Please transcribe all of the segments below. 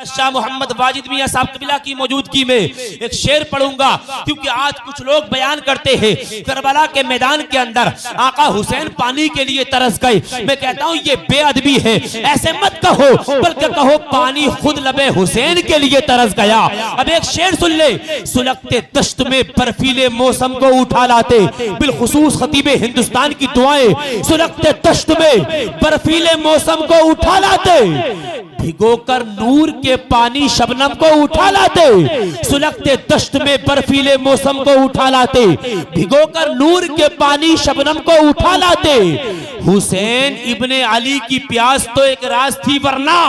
शाह मोहम्मद वाजिद मियां साहब कबिला की मौजूदगी में एक शेर पढ़ूंगा, क्योंकि आज कुछ लोग बयान करते हैं करबला के मैदान के अंदर आका हुसैन पानी के लिए तरस गए। मैं कहता हूं ये बेअदबी है, ऐसे मत कहो, बल्कि कहो पानी खुद लबे हुसैन के लिए तरस गया। अब एक शेर सुन ले, सुलगते दश्त में बर्फीले मौसम को उठा लाते, बिलखुसूस खतीबे हिंदुस्तान की दुआएं, सुलगते दश्त में बर्फीले मौसम को उठा लाते, भिगोकर नूर के पानी शबनम को उठा लाते, सुलगते दश्त में बर्फीले मौसम को उठा लाते, भिगोकर नूर के पानी शबनम को उठा लाते। हुसैन इब्ने अली की प्यास तो एक राज थी, वरना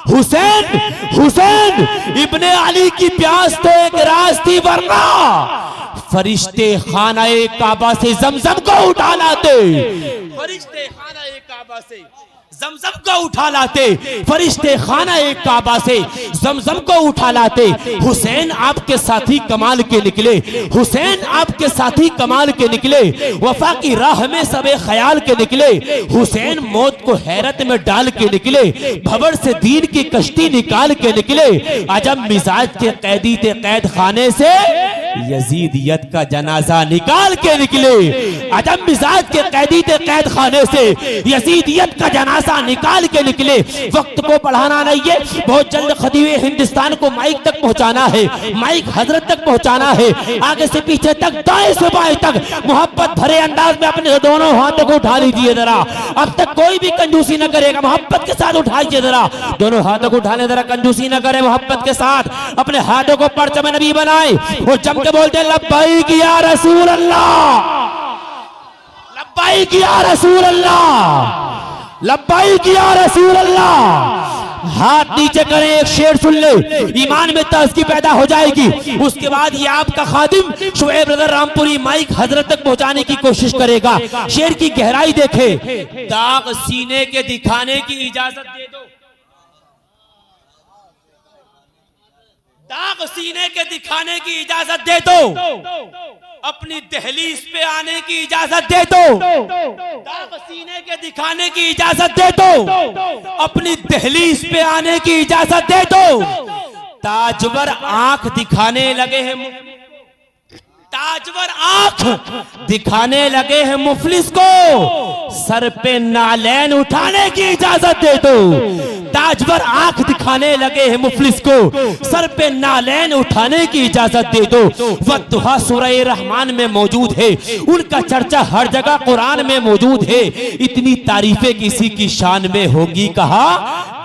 हुसैन इब्ने अली की प्यास तो एक राज थी, वरना फरिश्ते खानाए काबा से जमजम को उठा लाते, फरिश्ते खानाए काबा से जमजम को उठा लाते, फरिश्ते खाना एक काबा से जमजम को उठा लाते। हुसैन आपके साथी कमाल के निकले, हुसैन आपके साथी कमाल के निकले, वफा की राह में सबे ख्याल के निकले, हुसैन मौत को हैरत में डाल के निकले, भंवर से दीन की कश्ती निकाल के निकले, अजब मिजाज के कैदी थे कैद खाने से यजीदियत का जनाजा निकाल के निकले, अजब मिजाज के कैदी थे कैद खाने से यजीदियत का जनाजा निकाल के निकले। वक्त को बढ़ाना नहीं है, बहुत जल्द खतीबे हिंदुस्तान को माइक तक पहुंचाना है, माइक हजरत तक पहुंचाना है, आगे से पीछे तक दाएं से बाएं तक मोहब्बत भरे अंदाज में अपने दोनों हाथों को उठा लीजिए जरा। अब तक कोई भी कंजूसी न करेगा, मोहब्बत के साथ उठाइए जरा, दोनों हाथों को उठा ले जरा, कंजूसी न करे, मोहब्बत के साथ अपने हाथों को परचम नबी बनाए और जम के बोलते लब्बाइक या रसूल अल्लाह, लब्बाइक या रसूल अल्लाह, लब्बाइक या रसूल अल्लाह। हाथ नीचे करें, एक शेर सुन ले, ईमान में ताज़गी पैदा हो जाएगी। उसके बाद ये आपका खादिम शुएब रज़ा रामपुरी माइक हजरत तक पहुंचाने की कोशिश करेगा। शेर की गहराई देखे, दाग सीने के दिखाने की इजाजत दे दो, दाग सीने के दिखाने की इजाजत दे दो, अपनी दहलीज पे आने की इजाजत दे दो, दाग सीने के दिखाने की इजाजत दे दो, अपनी दहलीज पे आने की इजाजत दे दो। ताजवर आंख दिखाने लगे हैं, ताजवर आंख दिखाने लगे हैं मुफलिस को, सर पे नालैन उठाने की इजाजत दे दो। ताजवर आंख दिखाने लगे हैं मुफलिस को, सर पे नालैन उठाने की इजाजत दे दो। वद्दुहा सूरह रहमान में मौजूद है, उनका चर्चा हर जगह कुरान में मौजूद है। इतनी तारीफें किसी की शान में होंगी कहा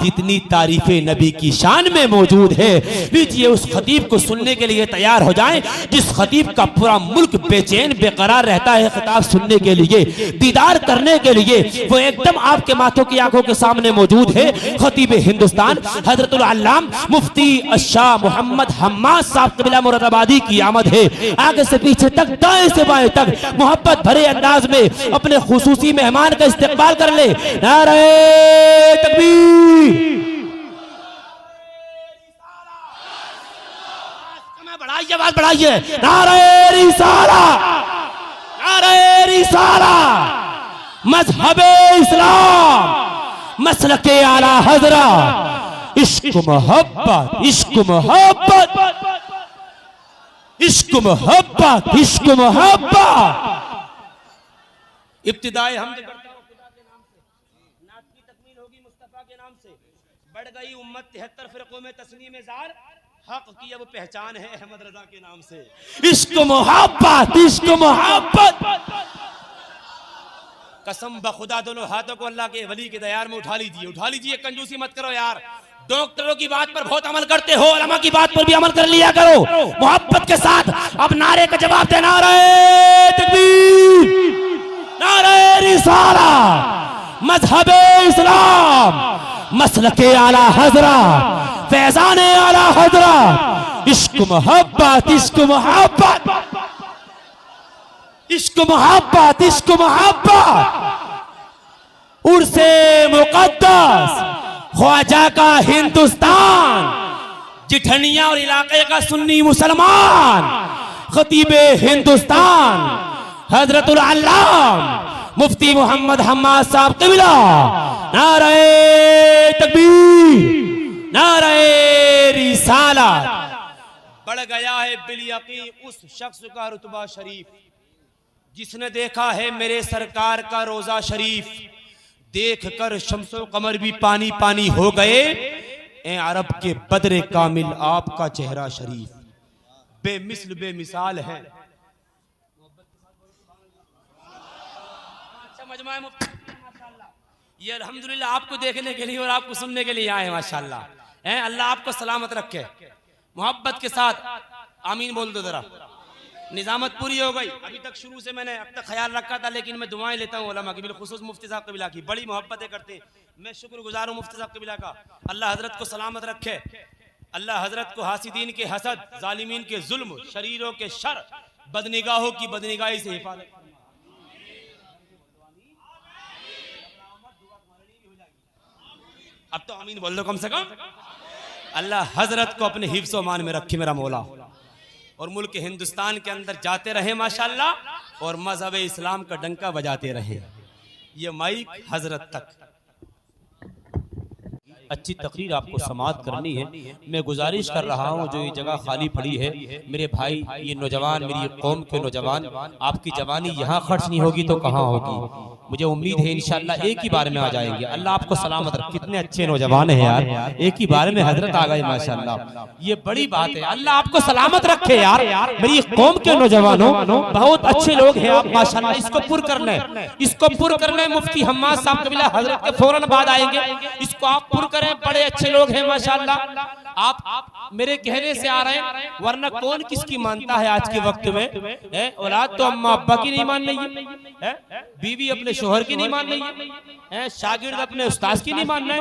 जितनी तारीफें नबी की शान में मौजूद है। लीजिए उस खतीब को सुनने के लिए तैयार हो जाएं, जिस खतीब का पूरा मुल्क बेचैन बेकरार रहता है खिताब सुनने के लिए, दीदार करने के लिए। वो एकदम आपके माथों की आंखों के सामने मौजूद है। खतीब हिंदुस्तान हजरतुल अल्लाम मुफ्ती शाह मोहम्मद हम्माद साहब कबिला मुरादाबादी की आमद है। आगे से पीछे तक दाएं से बाएं तक मोहब्बत भरे अंदाज में अपने खुसूसी मेहमान का इस्तेकबाल कर ले। नारे तकबीर, बढ़ाइए, आवाज बढ़ाइए, नारे रिसाला, नारे रिसाला, मजहबे इस्लाम, मसलके आला हजरा, इश्क मोहब्बत, इश्क मोहब्बत, इश्क मोहब्बत, इश्क मोहब्बत। इब्तिदाए हमद करता हूं खुदा के नाम से, नात की तकमील होगी मुस्तफा के नाम से। बढ़ गई उम्मत 73 फिरकों में तस्नीम जार, हक की अब पहचान है अहमद रजा के नाम से। इश्क मोहब्बत, इश्क मोहब्बत, कसम बखुदा दोनों हाथों को अल्लाह के वली के दयार में उठा लीजिए, उठा लीजिए, कंजूसी मत करो यार। डॉक्टरों की बात पर बहुत अमल करते हो, उलमा की बात पर भी अमल कर लिया करो मोहब्बत के साथ। अब नारे का जवाब दे, नारे तकबीर, नारे रिसाला, मजहबे इस्लाम, मसलके आला हजरा, फैजाने आला हजरा, इश्क मोहब्बत, इश्क मोहब्बत, इश्क मोहब्बत, इश्क मोहब्बत। उर्से मुकद्दस ख्वाजा का हिंदुस्तान, जिठनिया और इलाके का सुन्नी मुसलमान, खतीबे हिंदुस्तान हजरतुल अल्लाम मुफ्ती मोहम्मद हम्माद साहब क़िबला। नारे तकबीर, नारे रिसालत, बढ़ गया है बिल-यकीन उस शख्स का रुतबा शरीफ जिसने देखा है मेरे सरकार का रोजा शरीफ, देख कर शम्सो कमर भी पानी पानी हो गए। ए अरब के बदरे कामिल आपका चेहरा शरीफ बेमिसल बेमिसाल है। ये अल्हम्दुलिल्लाह आपको देखने के लिए और आपको सुनने के लिए आए माशाल्लाह। अल्लाह आपको सलामत रखे। मोहब्बत के साथ आमीन बोल दो जरा। निजामत पूरी हो गई। अभी तक शुरू से मैंने अब तक ख्याल रखा था, लेकिन मैं दुआएं लेता हूँ उलमा की, बिलखुसूस मुफ्ती साहब कबिला की, बड़ी मोहब्बतें करते हैं। मैं शुक्रगुजार हूँ मुफ्ती साहब कबिला का। अल्लाह हजरत को सलामत रखे। अल्लाह हजरत को हासिदीन के हसद, जालिमीन के जुल्म, शरीरों के शर, बदनिगाहों की बदनिगाही से हिफाजत। अब तो आमीन बोल दो कम से कम। अल्लाह हजरत को अपने हिफ्ज़ व मान में रखे मेरा मौला, और मुल्क हिंदुस्तान के अंदर जाते रहे माशाल्लाह, और मजहब इस्लाम का डंका बजाते रहे। ये माइक हजरत तक। अच्छी तकरीर आपको समाअत करनी है। मैं गुजारिश कर रहा हूँ जो ये जगह खाली पड़ी है, मेरे भाई ये नौजवान, मेरी कौम के नौजवान, आपकी जवानी यहाँ खर्च नहीं होगी तो कहाँ होगी। मुझे उम्मीद है इंशाअल्लाह एक ही बार में आ जाएंगे। अल्लाह आपको सलामत रखे। कितने अच्छे नौजवान हैं यार, एक ही बार में हजरत आ गए माशाअल्लाह, ये बड़ी बात है। अल्लाह आपको सलामत रखे यार। मेरी कौम के नौजवानों, बहुत अच्छे लोग हैं आप माशाअल्लाह। इसको पुर करना है, इसको पुर करना है। मुफ्ती हम्माद साहब कबिला हजरत के फौरन बाद आएंगे, इसको आप पुर करें। बड़े अच्छे लोग हैं माशाअल्लाह। आप मेरे कहने से आ रहे हैं, वरना कौन किसकी मानता है आज के वक्त में। औलाद तो अम्मा अब्बा की नहीं मान रही है, बीवी अपने शोहर की नहीं मान रही है, शागिर्द अपने उस्ताद की नहीं मान रहे।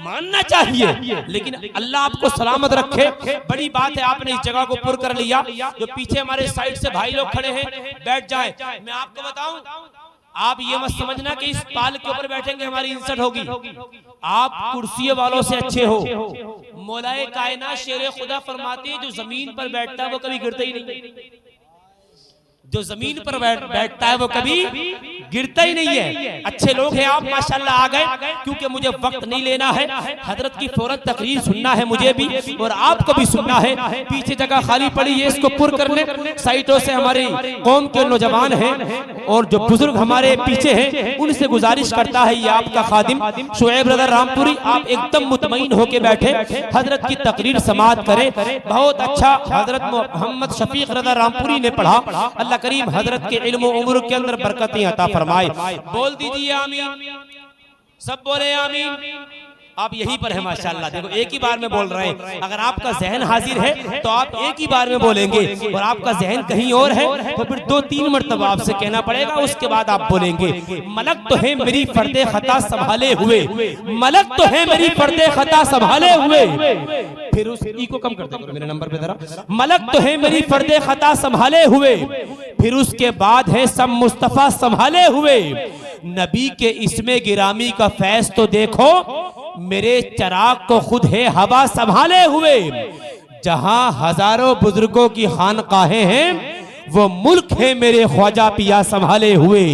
मानना चाहिए, लेकिन अल्लाह आपको सलामत रखे। बड़ी बात है आपने इस जगह को पुर कर लिया। जो पीछे हमारे साइड से भाई लोग खड़े हैं, बैठ जाए। मैं आपको बताऊं, आप ये मत समझना कि इस पाल के ऊपर बैठेंगे हमारी इंसल्ट होगी। आप कुर्सियों वालों से अच्छे हो। मौलाए कायनात शेर खुदा फरमाते हैं, जो जमीन पर बैठता है वो कभी गिरता ही नहीं। जो जमीन पर बैठता है वो कभी गिरता ही नहीं है। अच्छे लोग हैं आप माशाल्लाह। आ गए क्योंकि मुझे वक्त नहीं लेना है, हजरत की फौरन तकरीर सुनना है मुझे भी, और आपको भी सुनना है। पीछे जगह खाली पड़ी है, इसको पुर करने। साइटों से हमारी कौम के नौजवान हैं और जो बुजुर्ग हमारे पीछे हैं, उनसे गुजारिश करता है, ये आपका खादिम शुएब रज़ा रामपुरी, आप एकदम मुतमईन होके बैठे, हजरत की तकरीर समाअत करें। बहुत अच्छा हजरत मोहम्मद शफीक रज़ा रामपुरी ने पढ़ा। अल्लाह करीम हजरत के इल्म व उम्र के अंदर बरकतें अता फरमाए। बोल दीजिए आमीन, सब बोले आमीन। आप यहीं पर है माशाल्लाह। देखो एक ही बार में बोल रहे हैं। अगर आपका जहन हाजिर है तो आप एक ही बार में बोलेंगे, और आपका जहन कहीं और है तो फिर 2-3 मरतबा आपसे कहना पड़ेगा, उसके बाद आप बोलेंगे। मलक तो है मेरी फर्दे खता संभाले हुए, मलक तो है मेरी फर्दे खता संभाले हुए। फिर उस ई को कम कर दो मेरे नंबर पे जरा। मलक तो है मेरी फर्दे खता संभाले हुए, फिर उसके बाद है सब मुस्तफा संभाले हुए। नबी के इसमें गिरामी का फैज तो देखो, मेरे चराग को खुद है हवा संभाले हुए। जहां हजारों बुजुर्गों की खानकाहें हैं, वो मुल्क है मेरे ख्वाजा पिया संभाले हुए।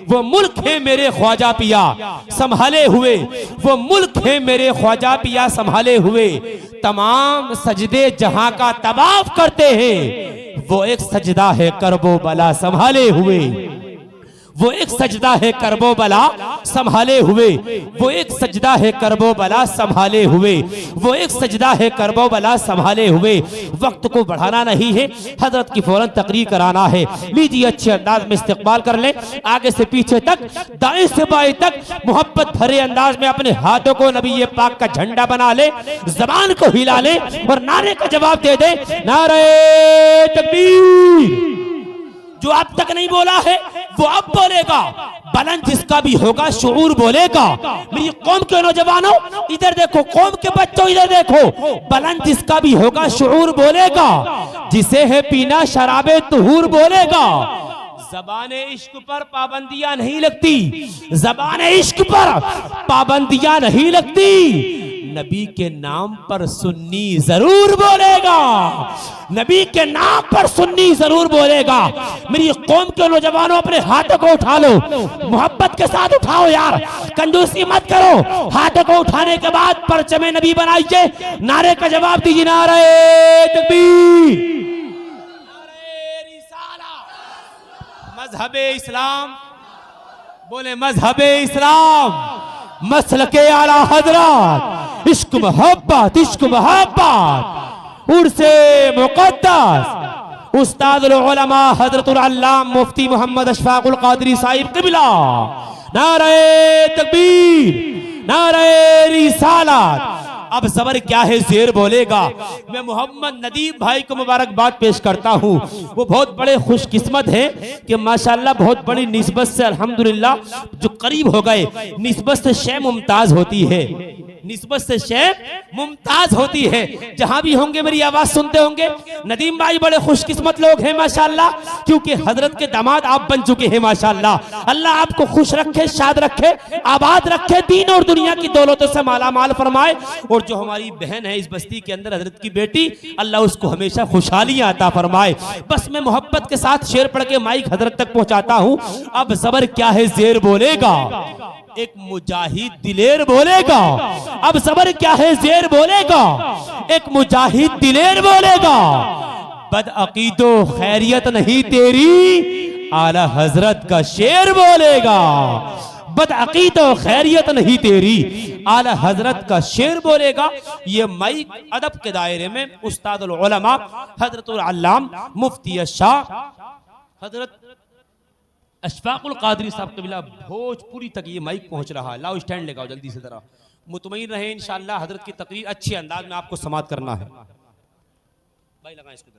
वो मुल्क है मेरे ख्वाजा पिया संभाले हुए, वो मुल्क है मेरे ख्वाजा पिया संभाले हुए। तमाम सजदे जहां का तवाफ करते हैं, वो एक सजदा है करबो बला संभाले हुए। वो एक सजदा है करबो बला संभाले हुए, वो एक सजदा है करबो बला संभाले हुए, वो एक सजदा है करबो बला संभाले हुए। वक्त को बढ़ाना नहीं है, हजरत की फौरन तकरीर कराना है। लीजिए अच्छे अंदाज में इस्तेकबाल कर ले, आगे से पीछे तक, दाएं से बाएं तक मोहब्बत भरे अंदाज में अपने हाथों को नबी पाक का झंडा बना ले, जबान को हिला ले और नारे का जवाब दे दे, नारे तकबीर। जो अब तक नहीं बोला है वो अब बोलेगा। बुलंद जिसका भी होगा शऊर बोलेगा। मेरी कौम के नौजवानों इधर देखो, कौम के बच्चों इधर देखो, बुलंद जिसका भी होगा शऊर बोलेगा। जिसे है पीना शराबे तुहूर बोलेगा। ज़बाने इश्क पर पाबंदियां नहीं लगती, ज़बाने इश्क पर पाबंदियां नहीं लगती। नबी के नाम पर सुन्नी जरूर बोलेगा, नबी के नाम पर सुन्नी जरूर बोलेगा। मेरी कौम के नौजवानों अपने हाथों को उठा लो, मोहब्बत के साथ उठाओ यार, कंजूसी मत करो। हाथों को उठाने के बाद परचमे नबी बनाइए, नारे का जवाब दीजिए, नारे तकबीर, नारे रिसाला, मजहबे इस्लाम, बोले मजहबे इस्लाम, मसलके आला हजरत, इश्क मोहब्बत, इश्क मोहब्बत, उर्से मुक़द्दस, उस्ताद उलमा हजरतुल अल्लामा मुफ्ती मोहम्मद अशफाकुल कादरी साहिब क़िबला, नारे तकबीर, नारे रिसालत। अब ज़बर क्या है, ज़ेर बोलेगा। मैं मोहम्मद नदीम भाई को मुबारकबाद पेश करता हूँ। वो बहुत बड़े खुशकिस्मत हैं कि माशाल्लाह बहुत बड़ी निस्बत से अल्हम्दुलिल्लाह जो करीब हो गए। निस्बत से शय मुमताज होती है, निस्बत से शय मुमताज होती है। जहां भी होंगे मेरी आवाज सुनते होंगे। नदीम भाई बड़े खुशकिस्मत लोग हैं माशाल्लाह, क्योंकि हजरत के दामाद आप बन चुके हैं माशाल्लाह। अल्लाह आपको खुश रखे, शाद रखे, आबाद रखे, दीन और दुनिया की दौलतों से माला माल फरमाए। और जो हमारी बहन है इस बस्ती के अंदर, हजरत की बेटी, अल्लाह उसको हमेशा खुशहालियां अता फरमाए। बस मैं मोहब्बत के साथ शेर पढ़ के माइक हजरत तक पहुंचाता हूं। अब ज़बर क्या है, ज़ेर बोलेगा। एक मुजाहिद दिलेर बोलेगा। अब ज़बर क्या है, ज़ेर बोलेगा। एक मुजाहिद दिलेर बोलेगा। बदअकीदो खैरियत नहीं तेरी, आला हजरत का शेर बोलेगा। बदअकीदो खैरियत नहीं तेरी, आला हजरत का शेर बोलेगा। ये माइक अदब के दायरे में उस्तादुल उलमा हजरतुल अल्लामा मुफ्ती शाह हजरत अशफाकुल कादरी साहब क़िबला भोजपुरी तक ये माइक पहुंच रहा है। लाओ स्टैंड लगाओ जल्दी से, जरा मुतमईन रहे। इंशाअल्लाह हजरत की तकरीर अच्छे अंदाज में आपको समात करना है। भाई लगाएं इसको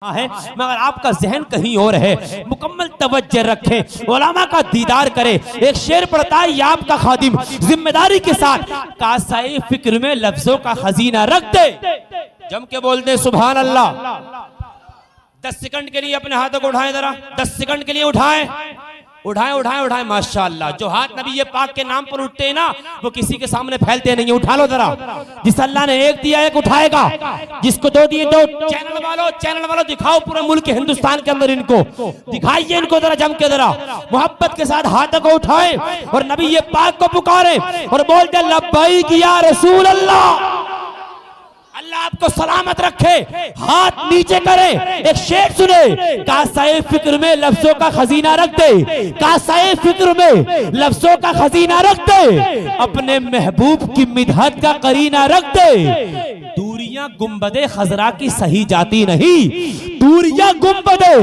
है, मगर आपका जहन कहीं और है। मुकम्मल तवज्जो रखें, उलमा का दीदार करें। एक शेर पढ़ता है, ये आपका खादिम जिम्मेदारी के साथ कासाए फिक्र में लफ्जों का खजीना रख दे। जम के बोल दे सुभान अल्लाह। 10 सेकंड के लिए अपने हाथों को उठाएं, जरा 10 सेकंड के लिए उठाएं, उठाएं उठाएं उठाएं। माशाअल्लाह, जो हाथ नबी ये पाक के नाम पर उठते हैं ना, वो किसी के सामने फैलते नहीं। उठा लो जरा। जिस अल्लाह ने एक दिया एक उठाएगा, जिसको दो दिए दो। चैनल वालों दिखाओ पूरे मुल्क हिंदुस्तान के अंदर, इनको दिखाइए, इनको जरा जम के, जरा मोहब्बत के साथ हाथों को उठाए और नबी ये पाक को पुकारे और बोलते लब्बैक या रसूल अल्लाह। अल्लाह आपको सलामत रखे। हाथ नीचे करे। एक शेर सुने, कासाए फिक्र में लफ्जों का खजीना रख दे। कासाए फिक्र में लफ्जों का खजीना रख दे। अपने महबूब की मिदहत का करीना रख दे। दूरियां गुंबदे खजरा की सही जाती नहीं। दूरियां गुंबदे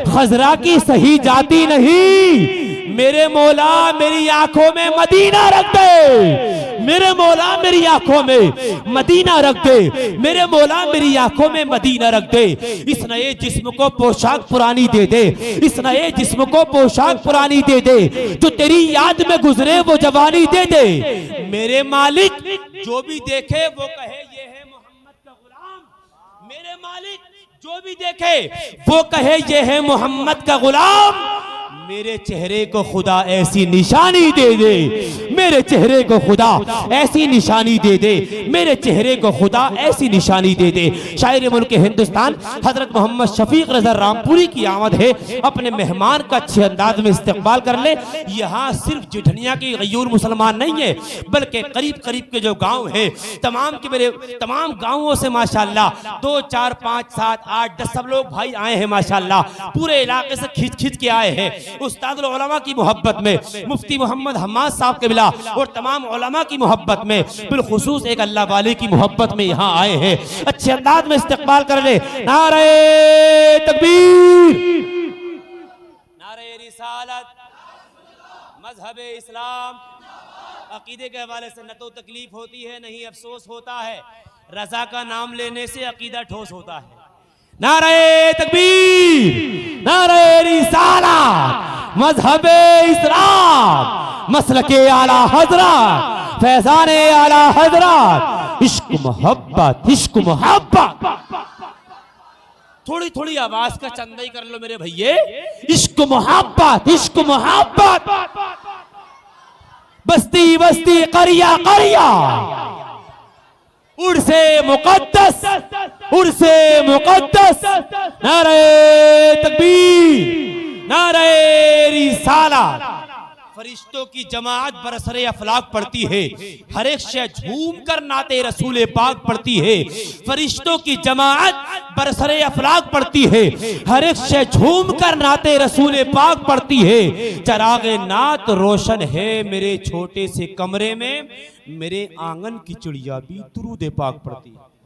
खजरा की सही जाती नहीं। मेरे मौला मेरी आंखों में मदीना रख दे। मेरे मौला मेरी आंखों में मदीना रख दे। मेरे मौला मेरी आंखों में मदीना रख दे। इस नए जिस्म को पोशाक पुरानी दे दे। इस नए जिस्म को पोशाक पुरानी दे दे। जो तेरी याद में गुजरे वो जवानी दे दे। मेरे मालिक जो भी देखे वो कहे ये है मोहम्मद का गुलाम। मेरे मालिक जो भी देखे वो कहे ये है मोहम्मद का गुलाम। मेरे चेहरे को खुदा ऐसी निशानी दे दे। मेरे चेहरे को खुदा ऐसी निशानी दे दे। मेरे चेहरे को खुदा ऐसी निशानी दे दे। शायर मुल्क हिंदुस्तान हजरत मोहम्मद शफीक रज़ा रामपुरी की आमद है। अपने मेहमान का अच्छे अंदाज में इस्तेकबाल कर ले। यहाँ सिर्फ जिठनिया की गयूर मुसलमान नहीं है, बल्कि करीब करीब के जो गाँव है तमाम के, मेरे तमाम गाँवों से माशाल्लाह 2 4 5 7 8 10 सब लोग भाई आए हैं माशाल्लाह। पूरे इलाके से खींच खींच के आए हैं उस्ताद उलमा की मोहब्बत में, मुफ्ती मोहम्मद हम्माद साहब क़िबला और तमाम उलमा की मोहब्बत में, बिलखुसूस एक अल्लाह वाले की मोहब्बत में यहाँ आए हैं। अच्छे अंदाज में इस्तेकबाल कर ले। नारे तकबीर, नारे रिसालत, मजहबे इस्लाम। अकीदे के हवाले से न तो तकलीफ होती है, नहीं अफसोस होता है। रजा का नाम लेने से अकीदा ठोस होता है। नारे तकबीर, नारे रिसालत, मजहबे इस्लाम, मसलके आला हजरत, फैजाने आला हजरत, इश्क मोहब्बत, इश्क मोहब्बत। थोड़ी थोड़ी आवाज का चंदा ही कर लो मेरे भैये। इश्क मोहब्बत, इश्क मोहब्बत। बस्ती बस्ती करिया करिया उर्से मुकद्दस उर्से मुकद्दस। नारे तकबीर नारे रिसाला। फरिश्तों की जमात बरसरे अफलाक पढ़ती है, हर एक शय झूम कर नाते रसूल पाक पढ़ती है। फरिश्तों की जमात बरसरे अफलाक पढ़ती है, हर एक शय झूम कर नाते रसूल पाक पढ़ती है। चरागे नात रोशन है मेरे छोटे से कमरे में, मेरे आंगन की चिड़िया भी दुरूद पाक पढ़ती है।